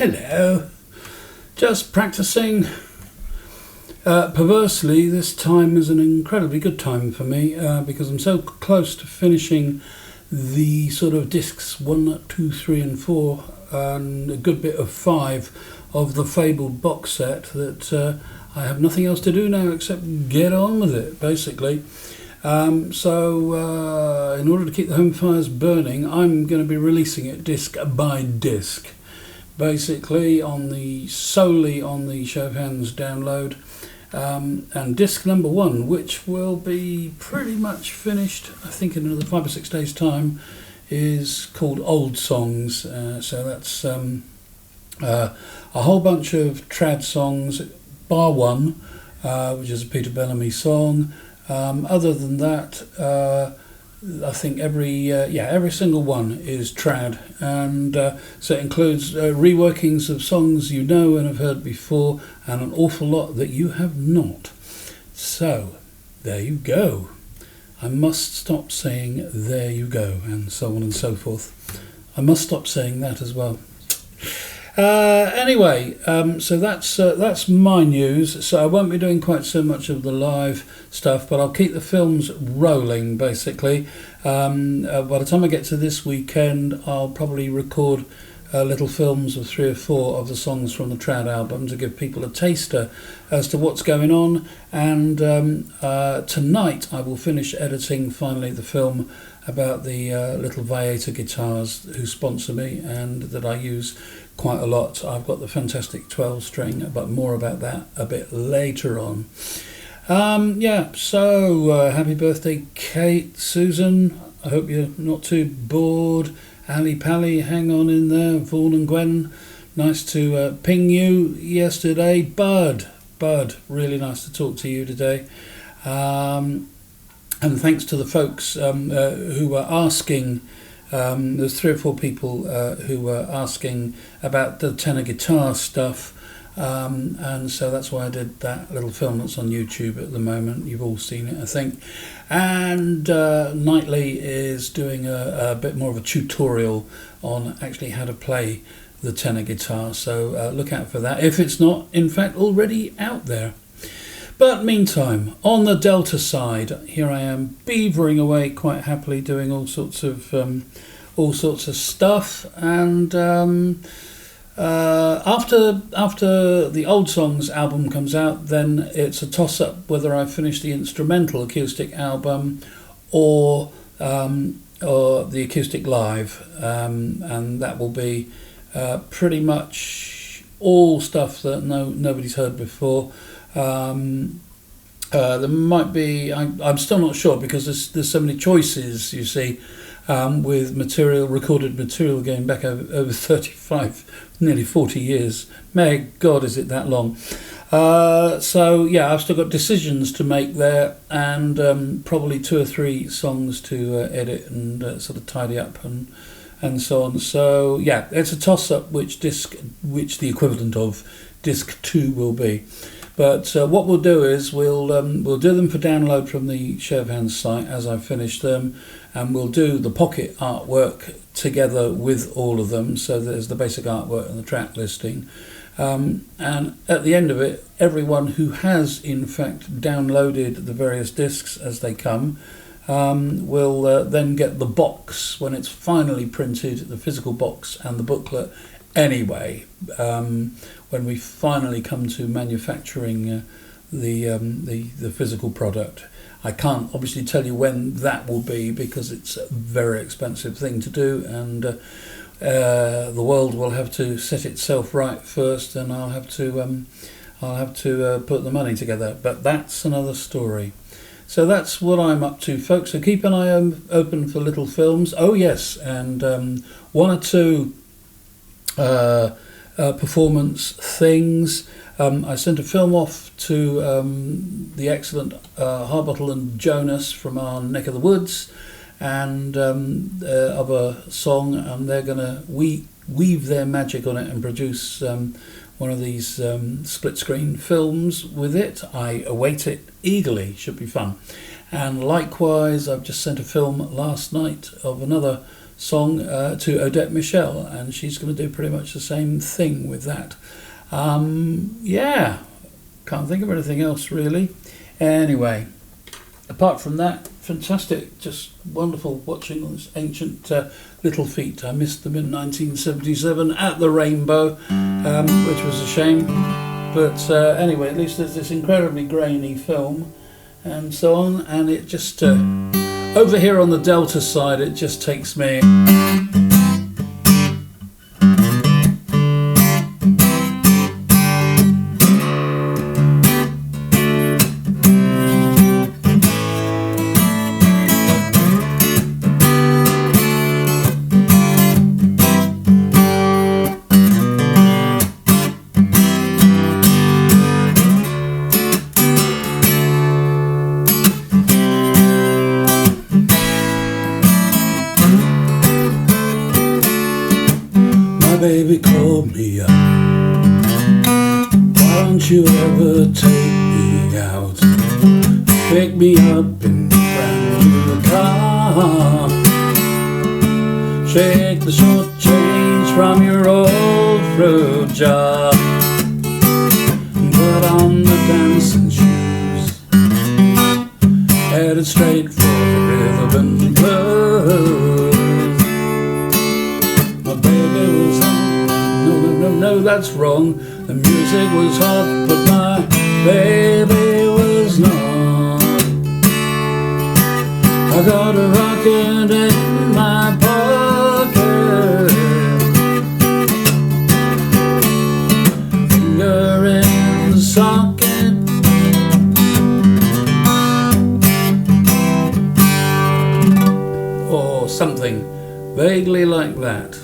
Hello. Just practicing. Perversely, this time is an incredibly good time for me because I'm so close to finishing the sort of discs 1, 2, 3 and 4 and a good bit of 5 of the Fabled box set that I have nothing else to do now except get on with it, basically. So in order to keep the home fires burning, I'm going to be releasing it disc by disc, basically solely on the Show of Hands download. And disc number 1, which will be pretty much finished, I think in another 5 or 6 days' time, is called Old Songs. So that's a whole bunch of trad songs, bar one, which is a Peter Bellamy song. Other than that, I think every single one is trad, and so it includes reworkings of songs you know and have heard before, and an awful lot that you have not. So there you go. I must stop saying there you go and so on and so forth. I must stop saying that as well. Anyway, so that's my news. So I won't be doing quite so much of the live stuff, but I'll keep the films rolling, basically. By the time I get to this weekend, I'll probably record little films of 3 or 4 of the songs from the Trad album to give people a taster as to what's going on. And tonight I will finish editing finally the film about the little Vieta guitars who sponsor me and that I use quite a lot. I've got the fantastic 12 string, but more about that a bit later on. So happy birthday, Kate, Susan. I hope you're not too bored. Ali Pally, hang on in there. Vaughan and Gwen, nice to ping you yesterday. Bud, really nice to talk to you today. And thanks to the folks who were asking. There's 3 or 4 people who were asking about the tenor guitar stuff, and so that's why I did that little film that's on YouTube at the moment. You've all seen it, I think. And Knightley is doing a bit more of a tutorial on actually how to play the tenor guitar, so look out for that if it's not in fact already out there. But meantime, on the Delta side, here I am beavering away quite happily, doing all sorts of stuff. And after the Old Songs album comes out, then it's a toss-up whether I finish the instrumental acoustic album or the acoustic live, and that will be pretty much all stuff that nobody's heard before. There might be, I'm still not sure because there's so many choices, you see, with recorded material going back over 35, nearly 40 years. May God, is it that long? So yeah, I've still got decisions to make there, and probably 2 or 3 songs to edit and sort of tidy up and so on. So yeah, it's a toss-up which the equivalent of disc 2 will be. But what we'll do is we'll do them for download from the Show of Hands site as I finish them, and we'll do the pocket artwork together with all of them. So there's the basic artwork and the track listing. And at the end of it, everyone who has in fact downloaded the various discs as they come will then get the box when it's finally printed, the physical box and the booklet anyway. When we finally come to manufacturing the physical product. I can't obviously tell you when that will be because it's a very expensive thing to do, and the world will have to set itself right first, and I'll have to put the money together. But that's another story. So that's what I'm up to, folks. So keep an eye open for little films. Oh yes, and 1 or 2 performance things. I sent a film off to the excellent Harbottle and Jonas from our neck of the woods, and of a song, and they're going to weave their magic on it and produce one of these split screen films with it. I await it eagerly. Should be fun. And likewise, I've just sent a film last night of another song to Odette Michelle, and she's going to do pretty much the same thing with that. Yeah, can't think of anything else really. Anyway, apart from that, fantastic, just wonderful watching all this ancient Little Feat. I missed them in 1977 at the Rainbow, which was a shame. But anyway, at least there's this incredibly grainy film and so on, and it just over here on the Delta side, it just takes me. Baby called me up. Why don't you ever take me out? Pick me up in a brand new car. Shake the short change from your old fruit jar. Put on the dancing shoes. Headed straight for the rhythm and blues. My baby was on. No, that's wrong. The music was hot, but my baby was not. I got a rocket in my pocket, finger in the socket. Or something vaguely like that.